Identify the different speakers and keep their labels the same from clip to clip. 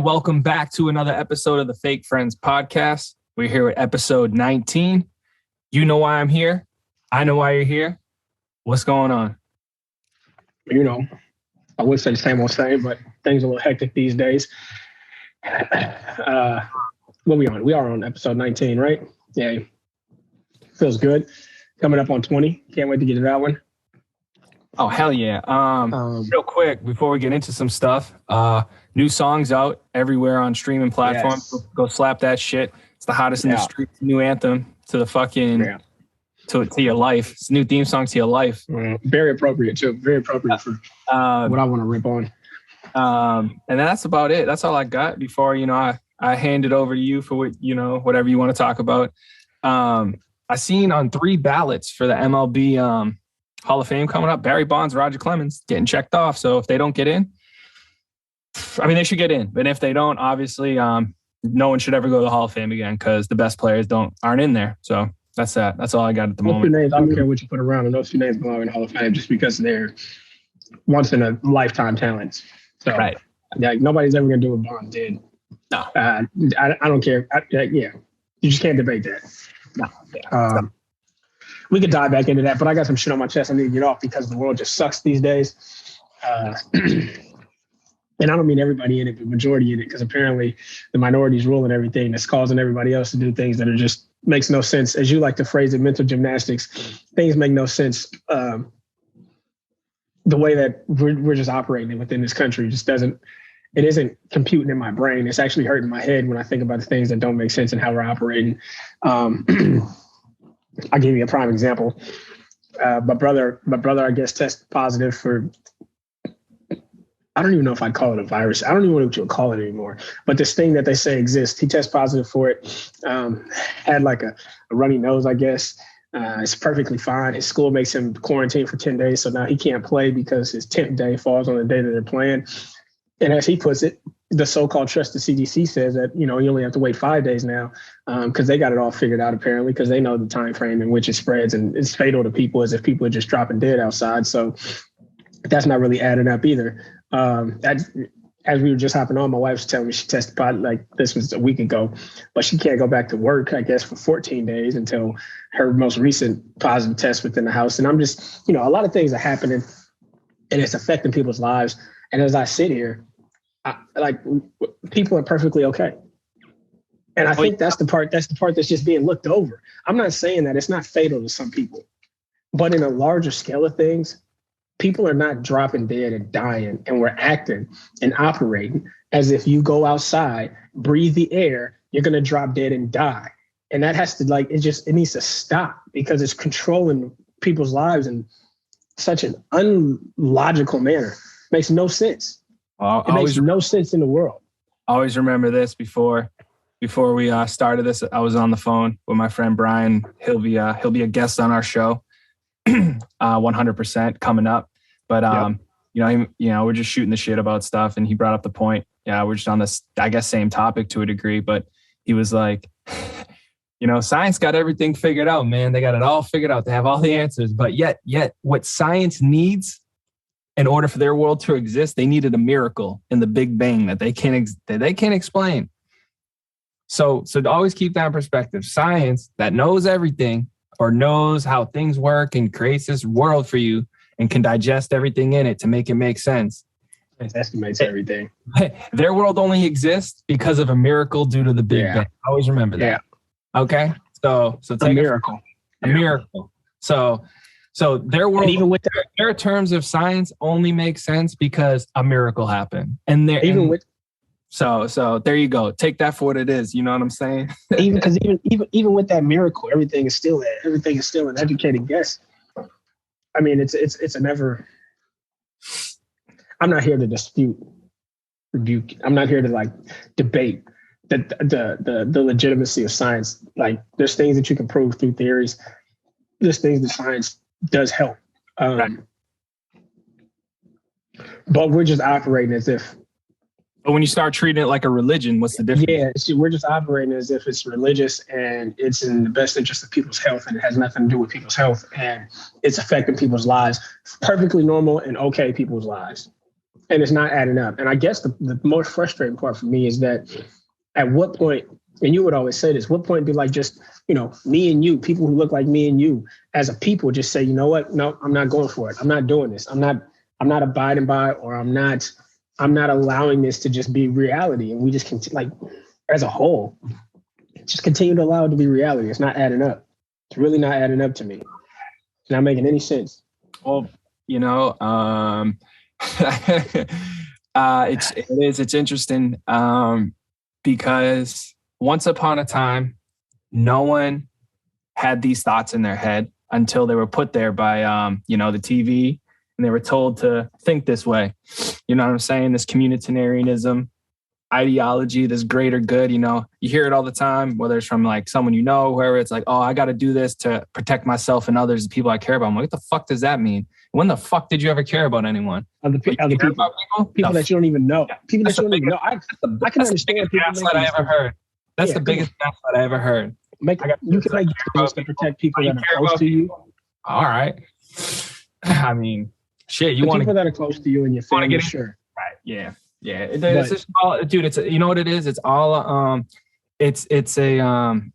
Speaker 1: welcome back to another episode of the Fake Friends podcast. We're here at episode 19. You know why I'm here. I know why you're here. What's going on?
Speaker 2: You know, I would say the same old same, but things are a little hectic these days. What we on? We are on episode 19, right? Yeah. Feels good. Coming up on 20. Can't wait to get to that one.
Speaker 1: Oh, hell yeah. Real quick, before we get into some stuff, new songs out everywhere on streaming platforms. Yes. Go slap that shit. It's the hottest in the street. New anthem to the fucking, to your life. It's a new theme song to your life.
Speaker 2: Very appropriate, too. Very appropriate for what I want to rip on.
Speaker 1: And that's about it. That's all I got before, I hand it over to you for what, whatever you want to talk about. I seen on 3 ballots for the MLB Hall of Fame coming up, Barry Bonds, Roger Clemons getting checked off. So if they don't get in, they should get in. But if they don't, obviously, no one should ever go to the Hall of Fame again because the best players aren't in there. So that's that. That's all I got at the moment.
Speaker 2: Names, I don't care what you put around, and those 2 names belong in the Hall of Fame just because they're once in a lifetime talents. So
Speaker 1: right.
Speaker 2: Nobody's ever going to do what Bonds did.
Speaker 1: No.
Speaker 2: I don't care. You just can't debate that. No. We could dive back into that, but I got some shit on my chest I need to get off because the world just sucks these days. And I don't mean everybody in it, but majority in it, because apparently the minority's ruling everything that's causing everybody else to do things that are just makes no sense. As you like to phrase it, mental gymnastics, things make no sense. The way that we're just operating within this country just isn't computing in my brain. It's actually hurting my head when I think about the things that don't make sense and how we're operating. I'll give you a prime example. My brother, I guess, tested positive for, I don't even know if I'd call it a virus. I don't even know what you would call it anymore. But this thing that they say exists, he tested positive for it, had like a runny nose, I guess. It's perfectly fine. His school makes him quarantine for 10 days. So now he can't play because his 10th day falls on the day that they're playing. And as he puts it, the so-called trusted CDC says that, you only have to wait 5 days now because they got it all figured out, apparently, because they know the time frame in which it spreads and it's fatal to people as if people are just dropping dead outside. So that's not really adding up either. As we were just hopping on, my wife was telling me she tested positive, like this was a week ago, but she can't go back to work, I guess, for 14 days until her most recent positive test within the house. And I'm just, a lot of things are happening and it's affecting people's lives. And as I sit here, people are perfectly okay. And I think that's the part that's just being looked over. I'm not saying that it's not fatal to some people, but in a larger scale of things, people are not dropping dead and dying, and we're acting and operating as if you go outside, breathe the air, you're going to drop dead and die. And that has to it needs to stop because it's controlling people's lives in such an unlogical manner. Makes no sense. It makes no sense in the world.
Speaker 1: I always remember this before we started this. I was on the phone with my friend Brian. He'll be a guest on our show, 100% coming up. But we're just shooting the shit about stuff, and he brought up the point. Yeah, we're just on this, I guess, same topic to a degree. But he was like, science got everything figured out, man. They got it all figured out. They have all the answers. But yet, what science needs in order for their world to exist, they needed a miracle in the Big Bang that they can't explain. So to always keep that in perspective, science that knows everything or knows how things work and creates this world for you and can digest everything in it to make it make sense.
Speaker 2: It estimates everything.
Speaker 1: Their world only exists because of a miracle due to the Big Bang. Always remember that. Yeah. Okay. So take
Speaker 2: a miracle.
Speaker 1: A miracle. So their world, and even with their terms of science, only makes sense because a miracle happened. So there you go. Take that for what it is. You know what I'm saying?
Speaker 2: even with that miracle, everything is still an educated guess. I mean, it's a never. I'm not here to rebuke. I'm not here to debate the legitimacy of science. There's things that you can prove through theories. There's things that science does help.
Speaker 1: Right.
Speaker 2: But we're just operating as if.
Speaker 1: But when you start treating it like a religion, what's the difference?
Speaker 2: Yeah, see, we're just operating as if it's religious and it's in the best interest of people's health, and it has nothing to do with people's health, and it's affecting people's lives. Perfectly normal and okay people's lives. and it's not adding up. And I guess the most frustrating part for me is that at what point, and you would always say this, what point do like just, me and you, people who look like me and you as a people just say, you know what? No, I'm not going for it. I'm not doing this. I'm not abiding by it, or I'm not allowing this to just be reality. And we just as a whole, just continue to allow it to be reality. It's not adding up. It's really not adding up to me. It's not making any sense.
Speaker 1: Well, it's interesting because once upon a time, no one had these thoughts in their head until they were put there by, the TV, and they were told to think this way. You know what I'm saying? This communitarianism ideology, this greater good, you hear it all the time, whether it's from like someone, whoever, it's like, oh, I got to do this to protect myself and others, the people I care about. I'm like, what the fuck does that mean? When the fuck did you ever care about anyone?
Speaker 2: Other people that you don't even know. People that you don't even know. I can understand people
Speaker 1: that I ever heard. That's the biggest gaslight I ever heard.
Speaker 2: You can make things to protect people that are close to you.
Speaker 1: All right. I mean, shit. You want
Speaker 2: people that are close to you and your family, sure.
Speaker 1: Right. Yeah. Yeah. It's just all, dude. It's you know what it is. It's all it's a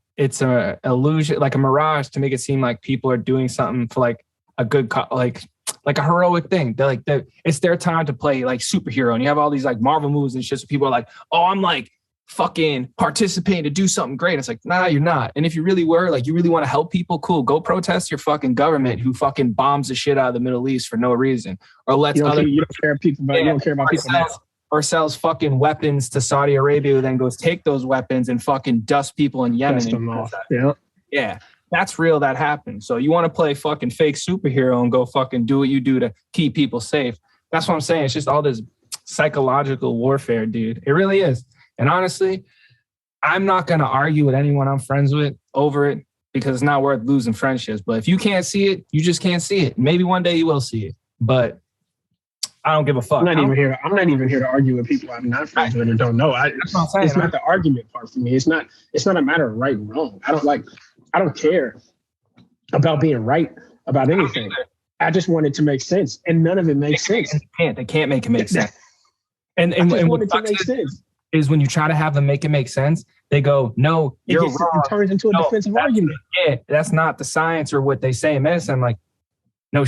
Speaker 1: illusion, like a mirage, to make it seem like people are doing something for like a good like a heroic thing. They're like, it's their time to play like superhero, and you have all these like Marvel movies and shit. So people are like, oh, I'm like fucking participating to do something great. It's like, nah, you're not. And if you really were, like, you really want to help people, cool, go protest your fucking government who fucking bombs the shit out of the Middle East for no reason, or lets
Speaker 2: you don't care about people, but you don't care about people now.
Speaker 1: Or sells fucking weapons to Saudi Arabia, who then goes take those weapons and fucking dust people in Yemen. Yeah, that's real. That happens. So you want to play fucking fake superhero and go fucking do what you do to keep people safe. That's what I'm saying. It's just all this psychological warfare, dude. It really is. And honestly, I'm not going to argue with anyone I'm friends with over it, because it's not worth losing friendships. But if you can't see it, you just can't see it. Maybe one day you will see it, but I don't give a fuck.
Speaker 2: I'm not even here to argue with people I'm not friends with or don't know. It's not the argument part for me. It's not a matter of right and wrong. I don't care about being right about anything. I just want it to make sense, and none of it makes sense.
Speaker 1: They can't make it make sense. And
Speaker 2: want it to make sense.
Speaker 1: Is when you try to have them make it make sense, they go, no, you're wrong.
Speaker 2: It turns into a defensive argument.
Speaker 1: Yeah, that's not the science or what they say in medicine. I'm like, no,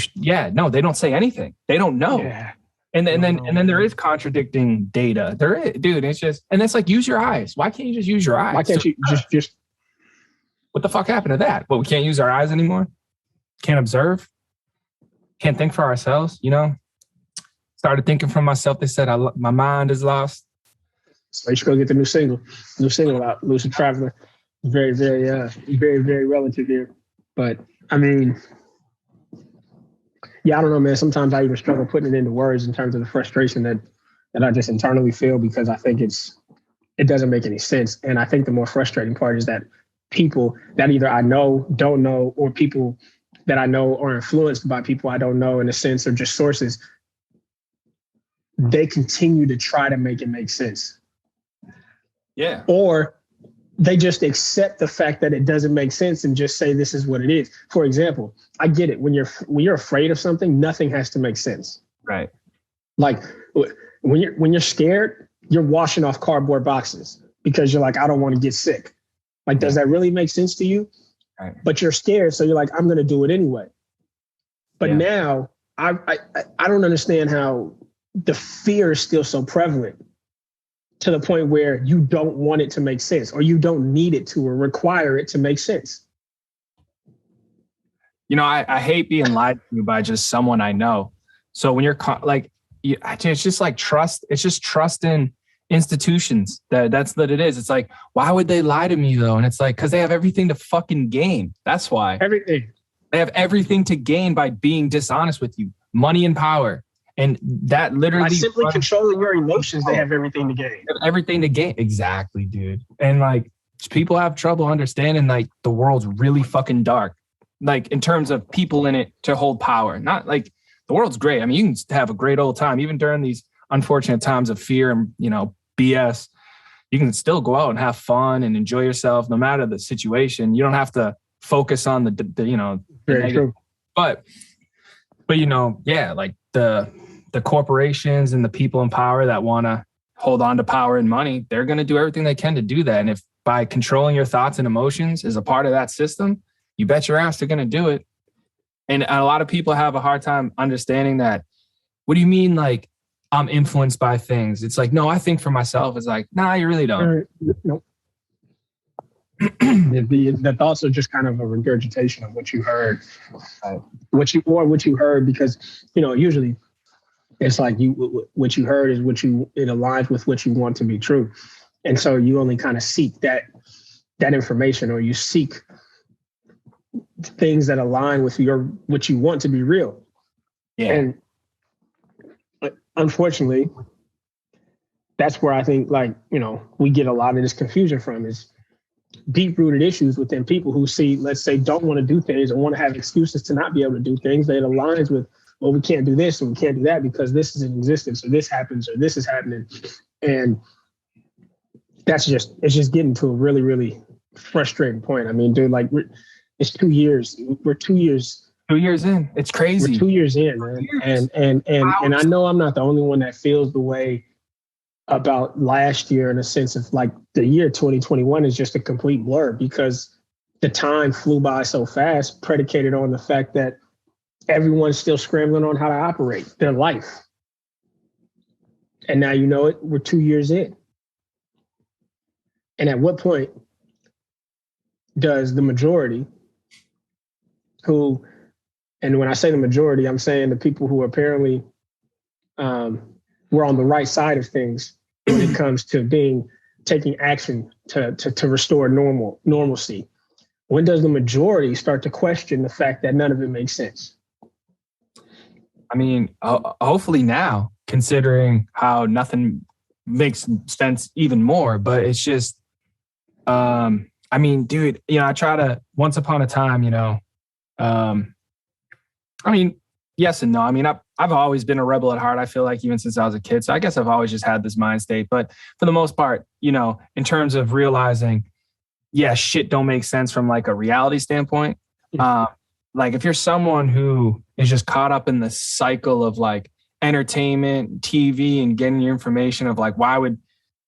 Speaker 1: they don't say anything. They don't know. Yeah. And then there is contradicting data. There is, dude. It's just, and it's like, use your eyes. Why can't you just use your eyes?
Speaker 2: Why can't you just?
Speaker 1: What the fuck happened to that? Well, we can't use our eyes anymore. Can't observe. Can't think for ourselves. Started thinking for myself. They said my mind is lost.
Speaker 2: So you should go get the new single out, Lucid Traveler. Very, very, very, very relative here. But I mean, yeah, I don't know, man. Sometimes I even struggle putting it into words in terms of the frustration that I just internally feel, because I think it doesn't make any sense. And I think the more frustrating part is that people that either I know, don't know, or people that I know are influenced by people I don't know, in a sense, or just sources, they continue to try to make it make sense.
Speaker 1: Yeah.
Speaker 2: Or they just accept the fact that it doesn't make sense and just say this is what it is. For example, I get it. When you're afraid of something, nothing has to make sense.
Speaker 1: Right.
Speaker 2: Like when you're scared, you're washing off cardboard boxes because you're like, I don't want to get sick. Like, does that really make sense to you?
Speaker 1: Right.
Speaker 2: But you're scared, so you're like, I'm going to do it anyway. But now I don't understand how the fear is still so prevalent, to the point where you don't want it to make sense, or you don't need it to, or require it to make sense.
Speaker 1: I hate being lied to by just someone I know. So when you're it's just like trust. It's just trust in institutions. That's what it is. It's like, why would they lie to me though? And it's like, because they have everything to fucking gain. That's why.
Speaker 2: Everything.
Speaker 1: They have everything to gain by being dishonest with you. Money and power. And that literally,
Speaker 2: by simply controlling your emotions, they have everything to gain.
Speaker 1: Everything to gain. Exactly, dude. And like, people have trouble understanding like the world's really fucking dark. Like, in terms of people in it to hold power. Not like the world's great. I mean, you can have a great old time, even during these unfortunate times of fear and, BS. You can still go out and have fun and enjoy yourself, no matter the situation. You don't have to focus on the
Speaker 2: Very true.
Speaker 1: But like the corporations and the people in power that want to hold on to power and money, they're going to do everything they can to do that. And if by controlling your thoughts and emotions is a part of that system, you bet your ass they're going to do it. And a lot of people have a hard time understanding that. What do you mean, like, I'm influenced by things? It's like, no, I think for myself. It's like, nah, you really don't.
Speaker 2: Nope. The thoughts are just kind of a regurgitation of what you heard, what you heard, because, you know, usually it's like what you heard is it aligns with what you want to be true. And so you only kind of seek that information, or you seek things that align with what you want to be real. Yeah. And unfortunately, that's where I think, like, you know, we get a lot of this confusion from, is deep-rooted issues within people who see, let's say, don't want to do things or want to have excuses to not be able to do things that aligns with, well, we can't do this and we can't do that because this is in existence, or this happens, or this is happening. And it's just getting to a really, really frustrating point. I mean, dude, like, it's 2 years. We're 2 years.
Speaker 1: 2 years in. It's crazy.
Speaker 2: We're 2 years in, man. And I know I'm not the only one that feels the way about last year, in a sense of, like, the year 2021 is just a complete blur, because the time flew by so fast, predicated on the fact that everyone's still scrambling on how to operate their life. And now, you know it, we're 2 years in. And at what point does the majority who, and when I say the majority, I'm saying the people who apparently were on the right side of things when it comes to taking action to restore normalcy. When does the majority start to question the fact that none of it makes sense?
Speaker 1: I mean, hopefully now, considering how nothing makes sense even more, but it's just, I mean, dude, you know, I try to, once upon a time, you know, I mean, yes and no. I mean, I've always been a rebel at heart, I feel like, even since I was a kid. So I guess I've always just had this mind state. But for the most part, you know, in terms of realizing, yeah, shit don't make sense from, like, a reality standpoint. Like, if you're someone who is just caught up in the cycle of, like, entertainment, TV, and getting your information of, like, why would,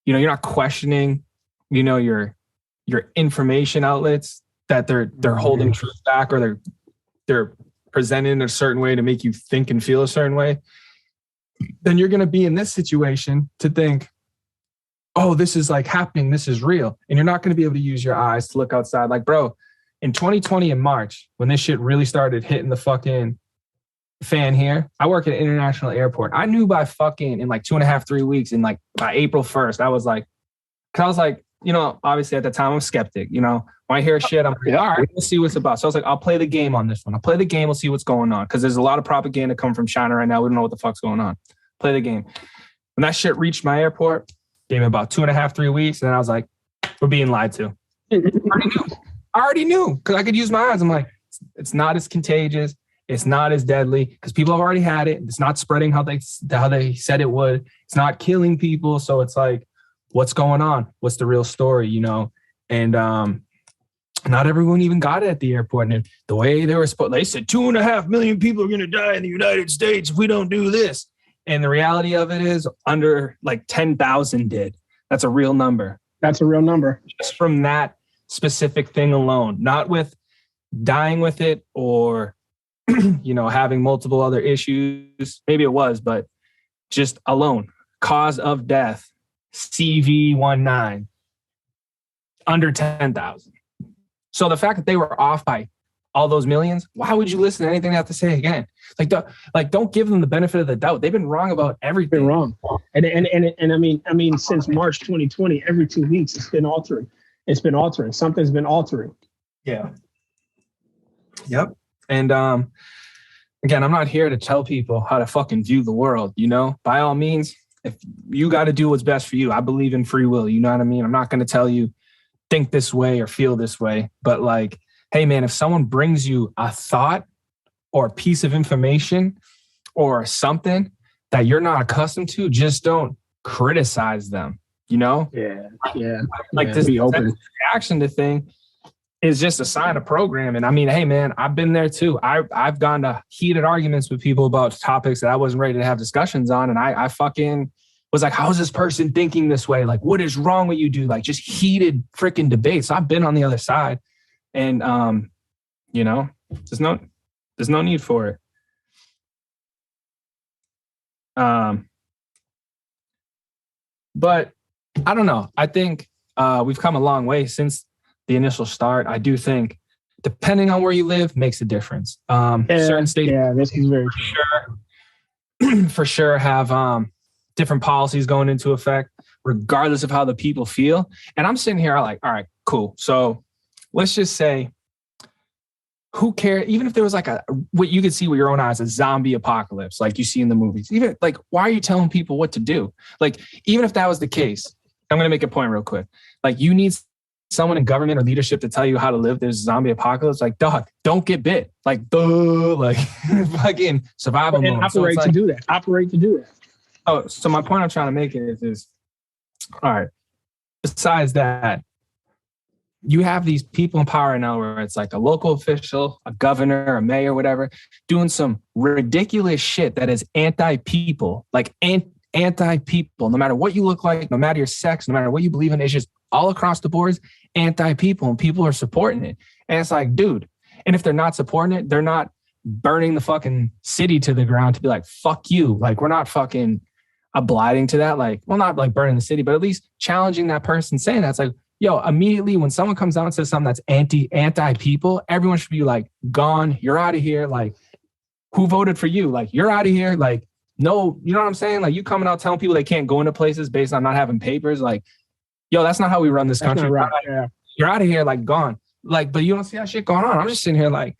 Speaker 1: you know, you're not questioning, you know, your information outlets that they're holding truth back, or they're presented in a certain way to make you think and feel a certain way, then you're going to be in this situation to think, oh, this is, like, happening. This is real. And you're not going to be able to use your eyes to look outside. Like, bro, in 2020 in March, when this shit really started hitting the fucking fan here, I work at an international airport. I knew by fucking in, like, 2.5, 3 weeks, and, like, by April 1st, I was like, you know, obviously at the time I'm a skeptic, you know, when I hear shit, I'm like, all right, let's see what's about. So I was like, I'll play the game on this one. I'll play the game. We'll see what's going on. Cause there's a lot of propaganda coming from China right now. We don't know what the fuck's going on. Play the game. When that shit reached my airport, gave me about 2.5, 3 weeks. And then I was like, we're being lied to. I already knew because I could use my eyes. I'm like, it's not as contagious. It's not as deadly because people have already had it. It's not spreading how they said it would. It's not killing people. So it's like, what's going on? What's the real story, you know? And not everyone even got it at the airport. And the way they said 2.5 million people are going to die in the United States if we don't do this. And the reality of it is under, like, 10,000 did. That's a real number.
Speaker 2: That's a real number.
Speaker 1: Just from that specific thing alone, not with dying with it or, you know, having multiple other issues. Maybe it was, but just alone. Cause of death. CV19 under 10,000. So the fact that they were off by all those millions, why would you listen to anything they have to say again? Don't give them the benefit of the doubt. They've been wrong about everything.
Speaker 2: Been wrong. And I mean, since March 2020, every 2 weeks it's been altering. It's been altering. Something's been altering.
Speaker 1: Yeah. Yep. And again, I'm not here to tell people how to fucking view the world, you know? By all means, if you got to do what's best for you. I believe in free will. You know what I mean? I'm not going to tell you think this way or feel this way, but, like, hey man, if someone brings you a thought or a piece of information or something that you're not accustomed to, just don't criticize them, you know?
Speaker 2: Yeah.
Speaker 1: Like, this
Speaker 2: be open
Speaker 1: reaction to thing. is just a sign of programming. I mean, hey man, I've been there too. I've gone to heated arguments with people about topics that I wasn't ready to have discussions on. And I fucking was like, how is this person thinking this way? Like, what is wrong with you, dude? Like just heated freaking debates. I've been on the other side. And you know, there's no need for it. But I don't know. I think we've come a long way since the initial start. I do think, depending on where you live, makes a difference. Certain states,
Speaker 2: this is very
Speaker 1: for sure have different policies going into effect, regardless of how the people feel. And I'm sitting here like, all right, cool. So let's just say, who cares? Even if there was like what you could see with your own eyes, a zombie apocalypse, like you see in the movies. Even like, why are you telling people what to do? Like, even if that was the case, I'm going to make a point real quick. Like, you need someone in government or leadership to tell you how to live this zombie apocalypse. Like, dog, don't get bit. Like, like fucking survival mode.
Speaker 2: Operate to do that.
Speaker 1: Oh, so my point I'm trying to make is all right. Besides that, you have these people in power now where it's like a local official, a governor, a mayor, whatever, doing some ridiculous shit that is anti-people, like anti-people, no matter what you look like, no matter your sex, no matter what you believe in, it's just all across the boards, anti-people, and people are supporting it. And it's like, dude, and if they're not supporting it, they're not burning the fucking city to the ground to be like, fuck you. Like, we're not fucking obliging to that. Like, well, not like burning the city, but at least challenging that person saying that. It's like, yo, immediately when someone comes out and says something that's anti-people, everyone should be like, gone, you're out of here. Like, who voted for you? Like, you're out of here. Like, no, you know what I'm saying? Like, you coming out telling people they can't go into places based on not having papers. Like, yo, that's not how we run this country.
Speaker 2: Right. Yeah.
Speaker 1: You're out of here, like, gone. Like, but you don't see that shit going on. I'm just sitting here like,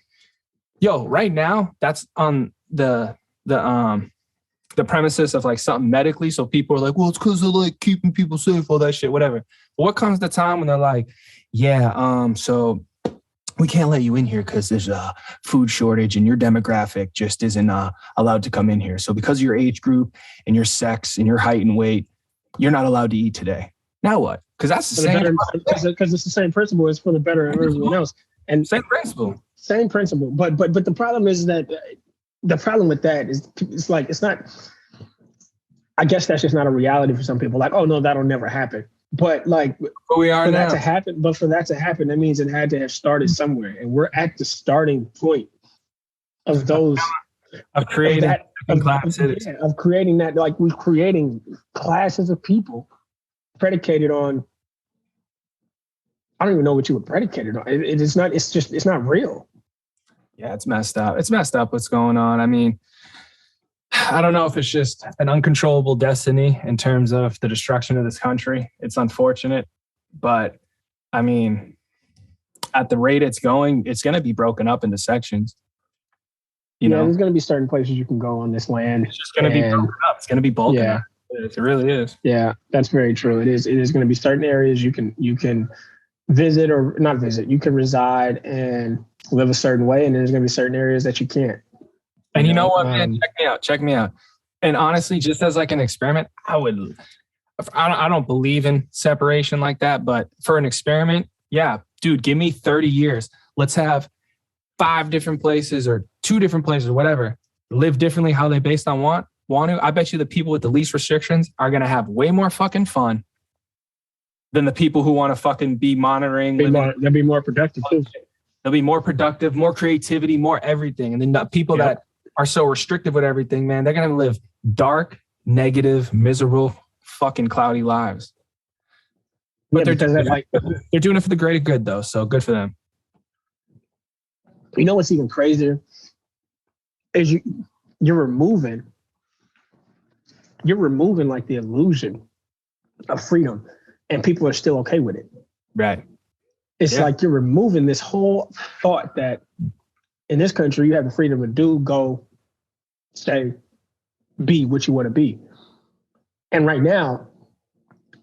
Speaker 1: yo, right now, that's on the premises of like something medically. So people are like, well, it's because they're like keeping people safe, all that shit, whatever. But what comes the time when they're like, yeah, so we can't let you in here because there's a food shortage and your demographic just isn't allowed to come in here. So because of your age group and your sex and your height and weight, you're not allowed to eat today. Now what? Because that's the same.
Speaker 2: Because it's the same principle. It's for the better of everyone else. And
Speaker 1: same principle.
Speaker 2: Same principle. But the problem is that the problem with that is it's like, it's not, I guess that's just not a reality for some people. Like, oh no, that'll never happen. But like,
Speaker 1: but we are
Speaker 2: for
Speaker 1: now.
Speaker 2: That to happen, but for that to happen, that means it had to have started somewhere. And we're at the starting point of those
Speaker 1: of creating
Speaker 2: of creating that, like we're creating classes of people predicated on, I don't even know what you were predicated on. It's not real.
Speaker 1: Yeah, it's messed up. It's messed up what's going on. I mean, I don't know if it's just an uncontrollable destiny in terms of the destruction of this country. It's unfortunate, but I mean, at the rate it's going to be broken up into sections. You know,
Speaker 2: there's going to be certain places you can go on this land.
Speaker 1: It's just going to be broken up. It's going to be bulking up. It really is.
Speaker 2: Yeah, that's very true. It is going to be certain areas you can visit or not visit. You can reside and live a certain way, and there's going to be certain areas that you can't.
Speaker 1: And you know what, man? Check me out. And honestly, just as like an experiment, I don't believe in separation like that, but for an experiment, yeah, dude, give me 30 years. Let's have 5 different places or 2 different places or whatever. Live differently how they based on want to. I bet you the people with the least restrictions are going to have way more fucking fun than the people who want to fucking be monitoring.
Speaker 2: They'll be more productive too.
Speaker 1: They'll be more productive, more creativity, more everything. And then the people that are so restrictive with everything, man, they're going to live dark, negative, miserable, fucking cloudy lives. But they're doing it for the greater good, though. So good for them.
Speaker 2: You know what's even crazier is you're removing like the illusion of freedom, and people are still okay with it.
Speaker 1: Right.
Speaker 2: It's like you're removing this whole thought that in this country you have the freedom to do, go, stay, be what you want to be. And right now,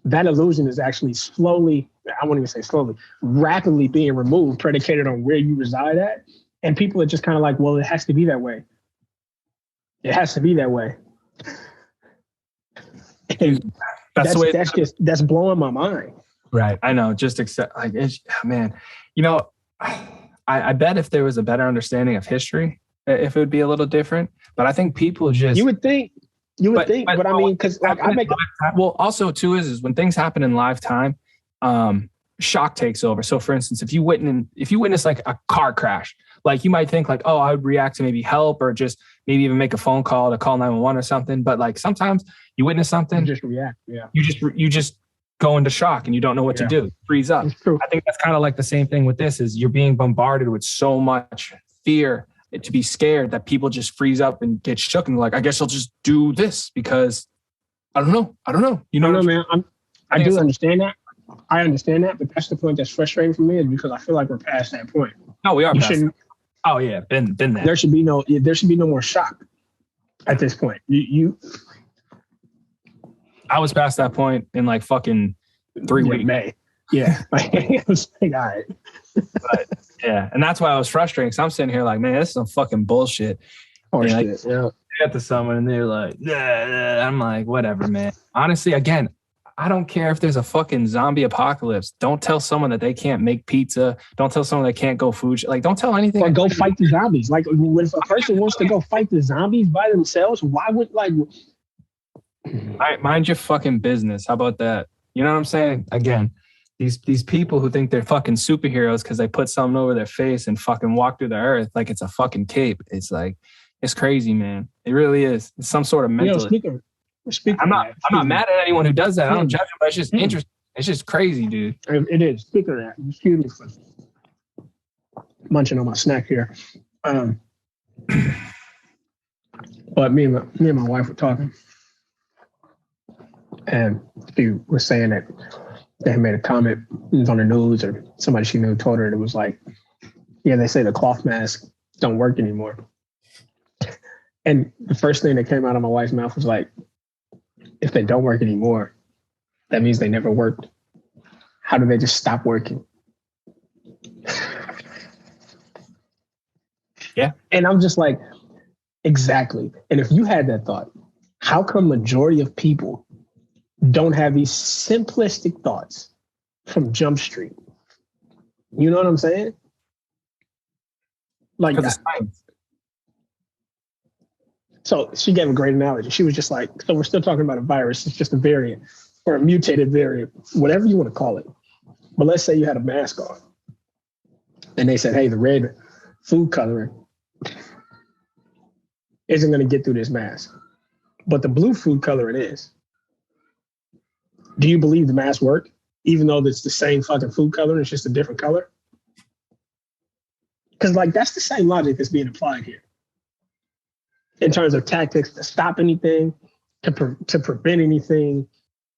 Speaker 2: that illusion is actually rapidly being removed, predicated on where you reside at. And people are just kind of like, well, it has to be that way. It has to be that way. And that's blowing my mind.
Speaker 1: Right. I know. Just accept, man, you know, I bet if there was a better understanding of history, if it would be a little different. But I think people just
Speaker 2: You would think, but I mean, because like
Speaker 1: well, also too is when things happen in live time, shock takes over. So, for instance, if you witness like a car crash, like you might think like, oh, I would react to maybe help or just maybe even make a phone call to call 911 or something. But like sometimes you witness something,
Speaker 2: you just react. Yeah,
Speaker 1: you just go into shock and you don't know what to do. Freeze up. I think that's kind of like the same thing with this. Is you're being bombarded with so much fear to be scared that people just freeze up and get shook and like, I guess I'll just do this because I don't know. You know,
Speaker 2: man. I do understand that. I understand that, but that's the point that's frustrating for me is because I feel like we're past that point.
Speaker 1: No, we are. Oh yeah, been there.
Speaker 2: There should be no more shock at this point.
Speaker 1: I was past that point in like fucking 3 weeks.
Speaker 2: May. Yeah. I was like, all right.
Speaker 1: But yeah. And that's why I was frustrated. Cause I'm sitting here like, man, this is some fucking bullshit.
Speaker 2: Oh, shit.
Speaker 1: Like,
Speaker 2: yeah.
Speaker 1: Get to someone and they're like, nah. I'm like, whatever, man. Honestly, again, I don't care if there's a fucking zombie apocalypse. Don't tell someone that they can't make pizza. Don't tell someone they can't go food. Like, don't tell anything.
Speaker 2: Or go fight the zombies. Like, if a person wants to go fight the zombies by themselves, why would like?
Speaker 1: Mind your fucking business. How about that? You know what I'm saying? Again, these people who think they're fucking superheroes because they put something over their face and fucking walk through the earth like it's a fucking cape. It's like, it's crazy, man. It really is. It's some sort of mental. I'm not mad at anyone who does that. I don't judge them, but it's just interesting. It's just crazy, dude.
Speaker 2: It is. Speaking of that, excuse me for munching on my snack here. But me and my wife were talking. And she was saying that they had made a comment, it was on the news or somebody she knew told her, it was like, yeah, they say the cloth masks don't work anymore. And the first thing that came out of my wife's mouth was like, if they don't work anymore, that means they never worked. How do they just stop working?
Speaker 1: Yeah.
Speaker 2: And I'm just like, exactly. And if you had that thought, how come majority of people don't have these simplistic thoughts from Jump Street? You know what I'm saying? Like that. So she gave a great analogy. She was just like, so we're still talking about a virus. It's just a variant or a mutated variant, whatever you want to call it. But let's say you had a mask on and they said, hey, the red food coloring isn't going to get through this mask, but the blue food coloring is. Do you believe the mask worked, even though it's the same fucking food color, it's just a different color? Because like that's the same logic that's being applied here in terms of tactics to stop anything, to prevent anything.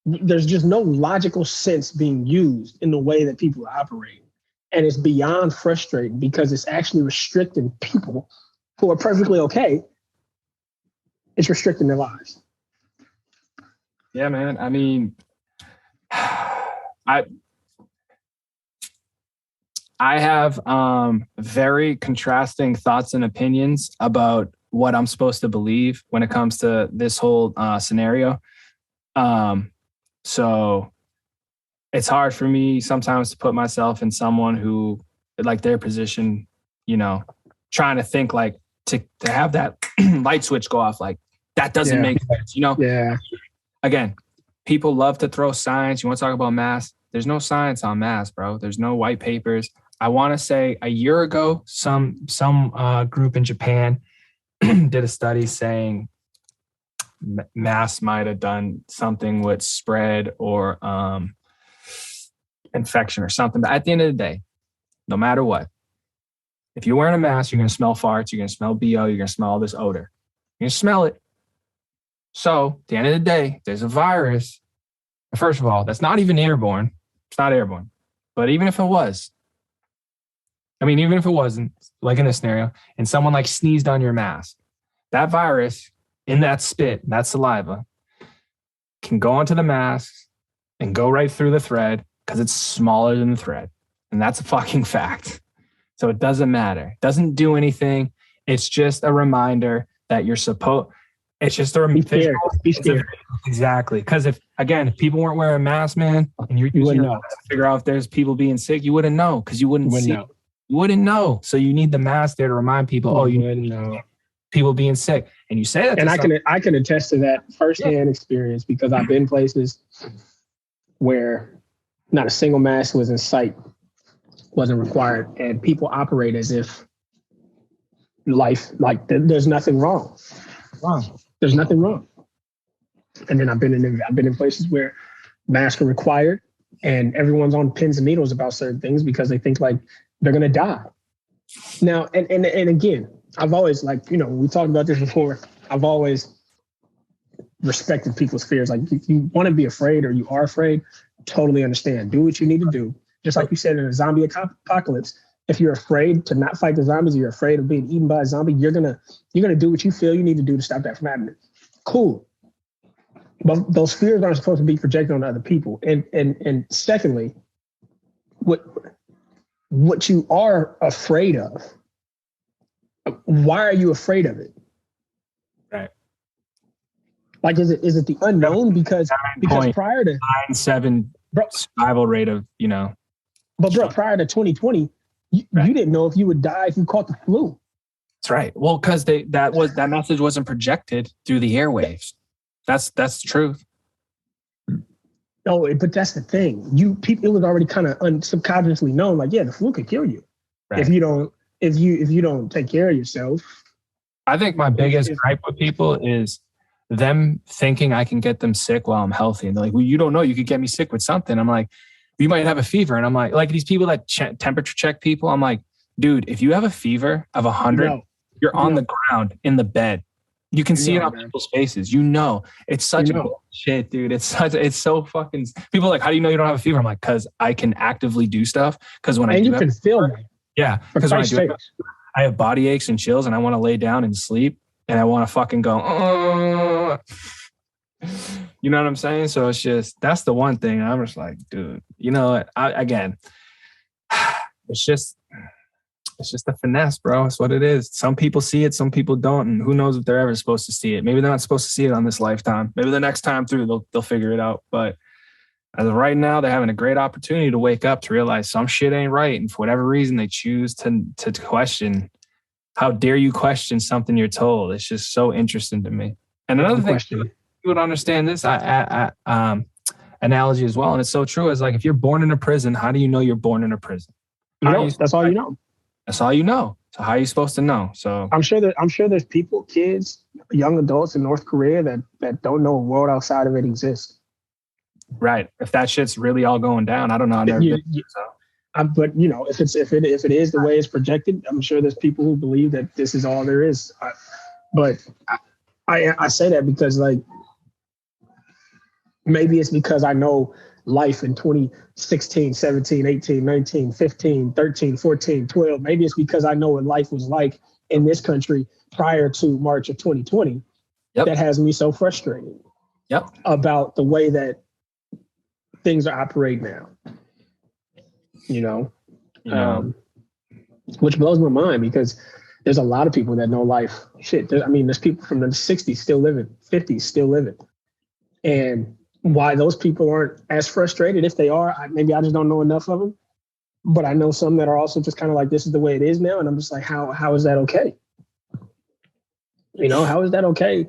Speaker 2: There's just no logical sense being used in the way that people are operating. And it's beyond frustrating because it's actually restricting people who are perfectly okay. It's restricting their lives.
Speaker 1: Yeah, man. I mean, I have very contrasting thoughts and opinions about what I'm supposed to believe when it comes to this whole scenario. So it's hard for me sometimes to put myself in someone who, like their position, you know, trying to think like to have that light switch go off, like that doesn't make sense, you know?
Speaker 2: Yeah.
Speaker 1: Again, people love to throw science. You want to talk about masks? There's no science on masks, bro. There's no white papers. I want to say a year ago, some group in Japan did a study saying masks might have done something with spread or infection or something. But at the end of the day, no matter what, if you're wearing a mask, you're going to smell farts, you're going to smell BO, you're going to smell all this odor. You're going to smell it. So at the end of the day, there's a virus. First of all, that's not even airborne. It's not airborne. But even if it was, even if it wasn't, like in this scenario, and someone like sneezed on your mask, that virus in that spit, that saliva, can go onto the mask and go right through the thread because it's smaller than the thread. And that's a fucking fact. So it doesn't matter. It doesn't do anything. It's just a reminder that you're supposed. It's just a reminder.
Speaker 2: Be scared.
Speaker 1: Exactly. Because if people weren't wearing masks, man, and you wouldn't know. To figure out if there's people being sick, you wouldn't know because you wouldn't see.
Speaker 2: Know.
Speaker 1: You wouldn't know. So you need the mask there to remind people,
Speaker 2: you wouldn't know.
Speaker 1: People being sick. And you say that.
Speaker 2: And I can attest to that firsthand experience because I've been places where not a single mask was in sight, wasn't required. And people operate as if life, like there's nothing wrong. There's nothing wrong. And then I've been in places where masks are required and everyone's on pins and needles about certain things because they think like they're going to die. Now, and again, I've always we talked about this before. I've always respected people's fears. Like if you want to be afraid or you are afraid, totally understand. Do what you need to do. Just like you said in a zombie apocalypse, if you're afraid to not fight the zombies, or you're afraid of being eaten by a zombie, you're gonna do what you feel you need to do to stop that from happening. Cool. But those fears aren't supposed to be projected on other people. And secondly, what you are afraid of, why are you afraid of it?
Speaker 1: Right.
Speaker 2: Like, is it the unknown? Because prior to
Speaker 1: 9.7 survival rate of,
Speaker 2: But bro, prior to 2020, you didn't know if you would die if you caught the flu.
Speaker 1: That's right. Well, because that message wasn't projected through the airwaves. That's the truth.
Speaker 2: No, but that's the thing. It was already kind of subconsciously known. Like, yeah, the flu could kill you if you don't take care of yourself.
Speaker 1: I think my biggest gripe with people is them thinking I can get them sick while I'm healthy, and they're like, "Well, you don't know. You could get me sick with something." I'm like, "You might have a fever," and I'm like these people that temperature check people. I'm like, dude, if you have a fever of 100, you're on the ground in the bed. You can see it on people's faces. It's such a bullshit, dude. It's so fucking. People are like, how do you know you don't have a fever? I'm like, because I can actively do stuff. Because when
Speaker 2: you can feel it.
Speaker 1: Yeah, because when I have body aches and chills, and I want to lay down and sleep, and I want to fucking go. You know what I'm saying? So it's just that's the one thing I'm just like, dude. You know what? It's just a finesse, bro. It's what it is. Some people see it, some people don't, and who knows if they're ever supposed to see it. Maybe they're not supposed to see it on this lifetime. Maybe the next time through, they'll figure it out. But as of right now, they're having a great opportunity to wake up to realize some shit ain't right, and for whatever reason, they choose to question. How dare you question something you're told? It's just so interesting to me. And another thing, you would understand this analogy as well, and it's so true. Is like if you're born in a prison, how do you know you're born in a prison?
Speaker 2: That's all you know.
Speaker 1: That's all you know. So how are you supposed to know? So
Speaker 2: I'm sure there's people, kids, young adults in North Korea that don't know a world outside of it exists.
Speaker 1: Right. If that shit's really all going down, I don't know. I've never been, so.
Speaker 2: But if it is the way it's projected, I'm sure there's people who believe that this is all there is. But I say that because like maybe it's because I know life in 2016, 17, 18, 19, 15, 13, 14, 12. Maybe it's because I know what life was like in this country prior to March of 2020. That has me so frustrated about the way that things are operating now. Which blows my mind because there's a lot of people that know life. There's people from the 60s still living, 50s still living. And why those people aren't as frustrated, if they are, maybe I just don't know enough of them. But I know some that are also just kind of like, this is the way it is now. And I'm just like, how is that okay? How is that okay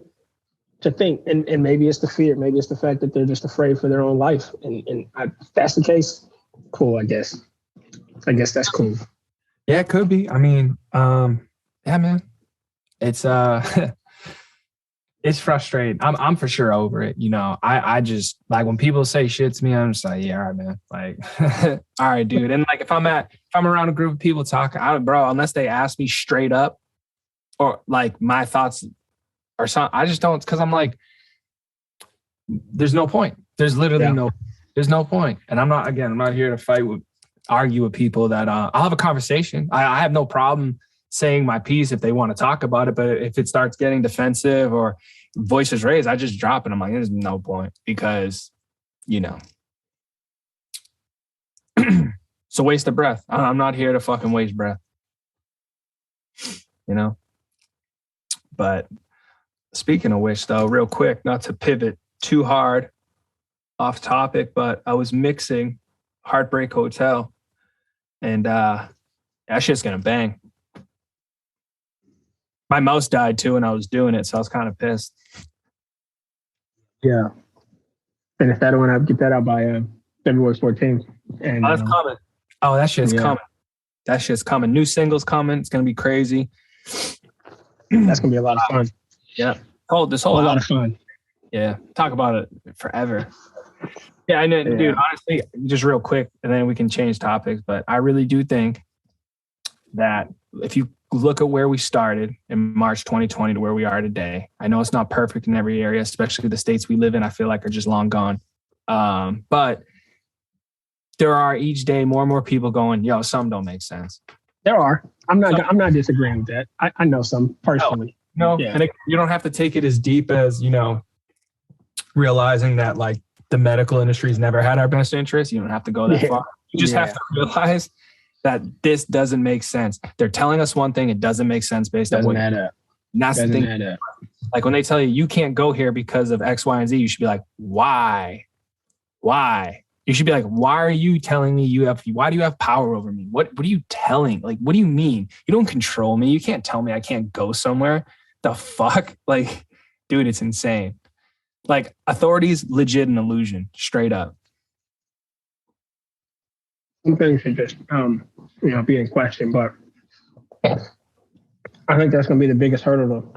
Speaker 2: to think? And maybe it's the fear. Maybe it's the fact that they're just afraid for their own life. And if that's the case, cool, I guess. I guess that's cool.
Speaker 1: Yeah, it could be. I mean, yeah, man. It's it's frustrating. I'm for sure over it. I just like when people say shit to me, I'm just like, yeah, all right, man. Like, all right, dude. And like if I'm around a group of people talking, unless they ask me straight up or like my thoughts or something, I just don't, because I'm like, there's no point. There's literally there's no point. And I'm not here to argue with people that I'll have a conversation. I have no problem saying my piece if they want to talk about it. But if it starts getting defensive or voices raised, I just drop it. I'm like, there's no point because, it's a waste of breath. I'm not here to fucking waste breath, But speaking of which, though, real quick, not to pivot too hard off topic, but I was mixing Heartbreak Hotel and That shit's gonna bang. My mouse died too, and I was doing it, so I was kind of pissed.
Speaker 2: Yeah. And if that one, I'll get that out by February 14th. And
Speaker 1: that's coming. Oh, that shit's coming. That shit's coming. New singles coming. It's gonna be crazy.
Speaker 2: That's gonna be a lot of fun.
Speaker 1: Yeah. Oh, this whole
Speaker 2: a lot of fun.
Speaker 1: Yeah. Talk about it forever. Yeah, I know, dude. Honestly, just real quick, and then we can change topics. But I really do think that if you look at where we started in March 2020 to where we are today, I know it's not perfect in every area, especially the states we live in. I feel like are just long gone. But there are each day more and more people going, yo, some don't make sense.
Speaker 2: There are. I'm not disagreeing with that. I know some personally.
Speaker 1: No, and you don't have to take it as deep as, realizing that like the medical industry's never had our best interest. You don't have to go that far. You just have to realize that this doesn't make sense. They're telling us one thing, it doesn't make sense based on what
Speaker 2: add up.
Speaker 1: That's the thing. Like when they tell you can't go here because of X, Y, and Z, you should be like, why? Why? You should be like, why are you telling me why do you have power over me? What are you telling? Like, what do you mean? You don't control me. You can't tell me I can't go somewhere. The fuck? Like, dude, it's insane. Like, authority's legit an illusion, straight up.
Speaker 2: Some things should just, be in question, but I think that's going to be the biggest hurdle.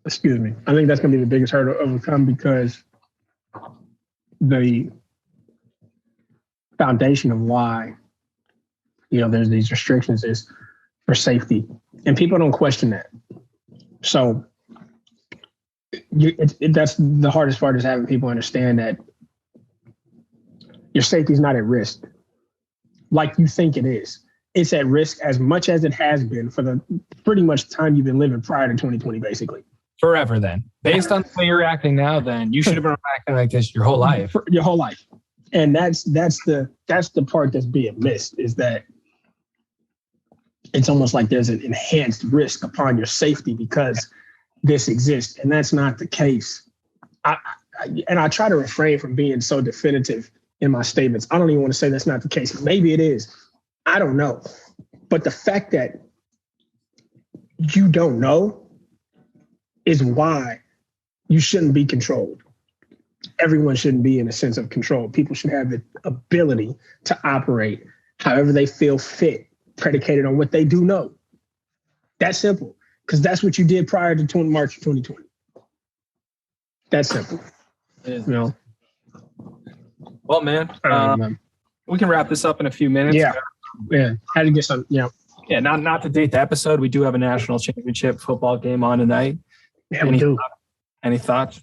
Speaker 2: Excuse me. I think that's going to be the biggest hurdle to overcome because the foundation of why, there's these restrictions is for safety, and people don't question that. So that's the hardest part, is having people understand that your safety is not at risk like you think it is. It's at risk as much as it has been for the pretty much time you've been living prior to 2020, basically.
Speaker 1: Forever then. Based on the way you're acting now, then you should have been acting like this your whole life.
Speaker 2: Your whole life. And that's the part that's being missed, is that it's almost like there's an enhanced risk upon your safety because this exists. And that's not the case. I try to refrain from being so definitive in my statements. I don't even want to say that's not the case. Maybe it is. I don't know. But the fact that you don't know is why you shouldn't be controlled. Everyone shouldn't be in a sense of control. People should have the ability to operate however they feel fit, predicated on what they do know. That's simple, because that's what you did prior to March 2020. That's simple.
Speaker 1: Well, man, we can wrap this up in a few minutes.
Speaker 2: Yeah. Had to get some,
Speaker 1: Yeah, not to date the episode. We do have a national championship football game on tonight.
Speaker 2: Yeah, we do.
Speaker 1: Any thoughts?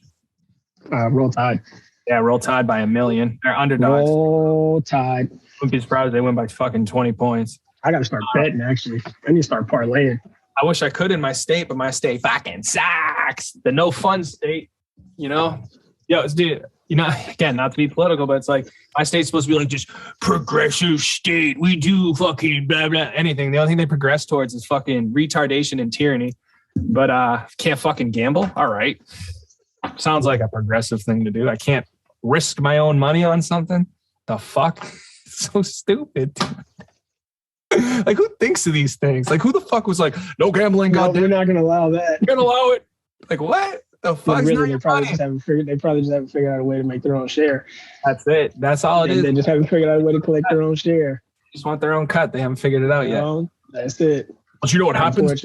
Speaker 2: Roll Tide.
Speaker 1: Yeah, Roll Tide by 1 million. They're underdogs.
Speaker 2: Roll Tide.
Speaker 1: Wouldn't be surprised if they win by fucking 20 points.
Speaker 2: I got to start betting, actually. I need to start parlaying.
Speaker 1: I wish I could in my state, but my state fucking sucks. The no fun state, Yo, dude, again, not to be political, but it's like my state's supposed to be like just progressive state. We do fucking blah, blah, anything. The only thing they progress towards is fucking retardation and tyranny. But can't fucking gamble? All right. Sounds like a progressive thing to do. I can't risk my own money on something. The fuck? So stupid. Like, who thinks of these things? Like, who the fuck was like, no gambling?
Speaker 2: No, we're not going to allow that.
Speaker 1: You're going to allow it? Like, what? The fuck?
Speaker 2: Really, they probably just haven't figured out a way to make their own share.
Speaker 1: That's it. That's all it is.
Speaker 2: They just haven't figured out a way to collect their own share.
Speaker 1: Just want their own cut. They haven't figured it out yet.
Speaker 2: That's it.
Speaker 1: But you know what happens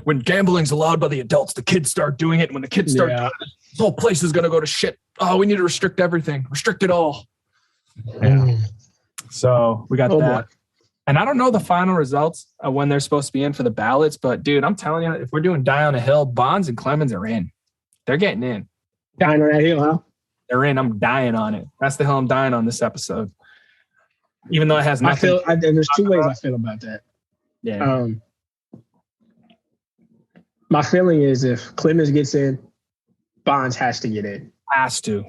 Speaker 1: when gambling's allowed by the adults, the kids start doing it. And when the kids start doing it, this whole place is going to go to shit. Oh, we need to restrict everything. Restrict it all. Yeah. So we got that. Boy. And I don't know the final results of when they're supposed to be in for the ballots, but dude, I'm telling you, if we're doing Die on a Hill, Bonds and Clemons are in. They're getting in.
Speaker 2: Dying on that hill, huh?
Speaker 1: They're in. I'm dying on it. That's the hill I'm dying on this episode. Even though it has nothing.
Speaker 2: There's two ways I feel about that.
Speaker 1: Yeah.
Speaker 2: My feeling is if Clemons gets in, Bonds has to get in.
Speaker 1: Has to.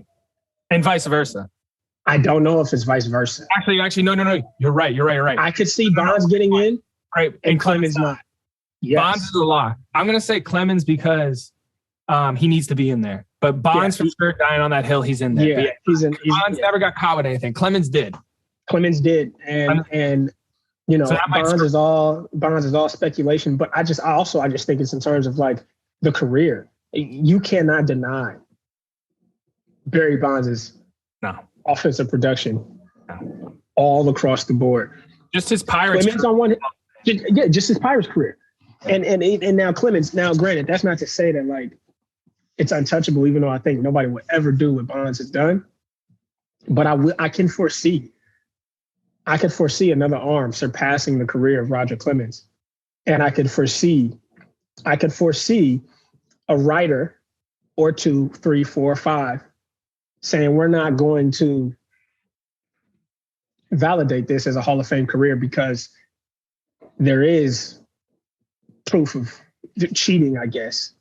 Speaker 1: And vice versa.
Speaker 2: I don't know if it's vice versa.
Speaker 1: Actually, no. You're right.
Speaker 2: I could see Bonds getting in,
Speaker 1: right,
Speaker 2: and Clemons not.
Speaker 1: Yes. Bonds is a lock. I'm going to say Clemons because he needs to be in there. But Bonds for sure dying on that hill, he's in there.
Speaker 2: Yeah,
Speaker 1: Bonds never got caught with anything. Clemons did.
Speaker 2: Clemens did, and you know,
Speaker 1: So
Speaker 2: Bonds is all speculation. But I just think it's in terms of like the career. You cannot deny Barry Bonds' offensive production all across the board.
Speaker 1: Just his Pirates.
Speaker 2: Clemens on one, just his Pirates career, and now Clemens. Now, granted, that's not to say that like it's untouchable, even though I think nobody would ever do what Bonds has done. But I can foresee another arm surpassing the career of Roger Clemens, and I could foresee a writer or 2, 3, 4, 5 saying we're not going to validate this as a Hall of Fame career because there is proof of cheating, I guess,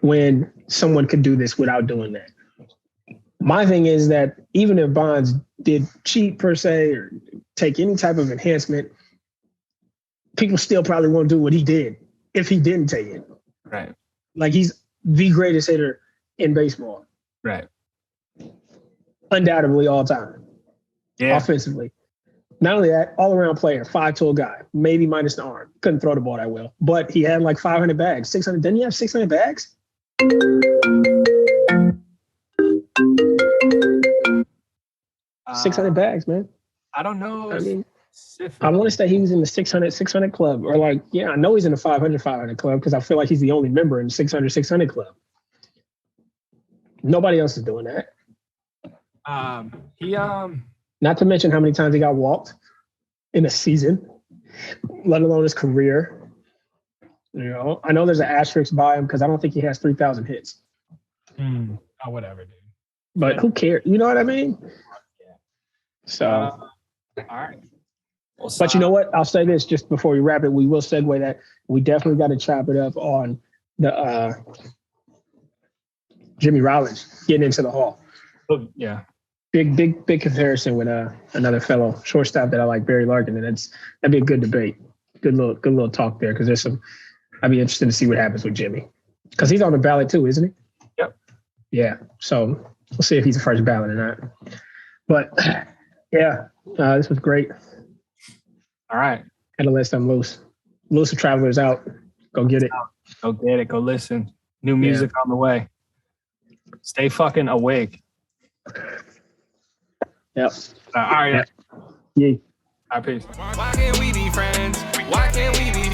Speaker 2: when someone could do this without doing that. My thing is that even if Bonds did cheat per se or take any type of enhancement, people still probably won't do what he did if he didn't take it.
Speaker 1: Right.
Speaker 2: Like he's the greatest hitter in baseball.
Speaker 1: Right.
Speaker 2: Undoubtedly all time.
Speaker 1: Yeah.
Speaker 2: Offensively. Not only that, all-around player, 5'-tool guy, maybe minus the arm. Couldn't throw the ball that well. But he had like 500 bags, 600. Didn't he have 600 bags? 600 bags, man.
Speaker 1: I don't know.
Speaker 2: I mean, I want to say he was in the 600 club, or like, yeah, I know he's in the 500 club because I feel like he's the only member in the 600 club. Nobody else is doing that. Not to mention how many times he got walked in a season, let alone his career. You know, I know there's an asterisk by him because I don't think he has 3,000 hits.
Speaker 1: Oh, whatever, dude.
Speaker 2: But who cares? You know what I mean?
Speaker 1: Yeah.
Speaker 2: So,
Speaker 1: all right. Well,
Speaker 2: but you know what? I'll say this just before we wrap it. We will segue that we definitely got to chop it up on the Jimmy Rollins getting into the Hall.
Speaker 1: Oh, yeah.
Speaker 2: Big comparison with another fellow shortstop that I like, Barry Larkin, and that'd be a good debate. Good little talk there because I'd be interested to see what happens with Jimmy because he's on the ballot too, isn't he?
Speaker 1: Yep.
Speaker 2: Yeah. So we'll see if he's the first ballot or not. But yeah, this was great.
Speaker 1: All right.
Speaker 2: Had to let them loose. Loose of Travelers out. Go get it.
Speaker 1: Go get it. Go listen. New music on the way. Stay fucking awake.
Speaker 2: Yep.
Speaker 1: All right.
Speaker 2: Yeah.
Speaker 1: All right, peace.
Speaker 3: Why can't we be friends? Why can't we be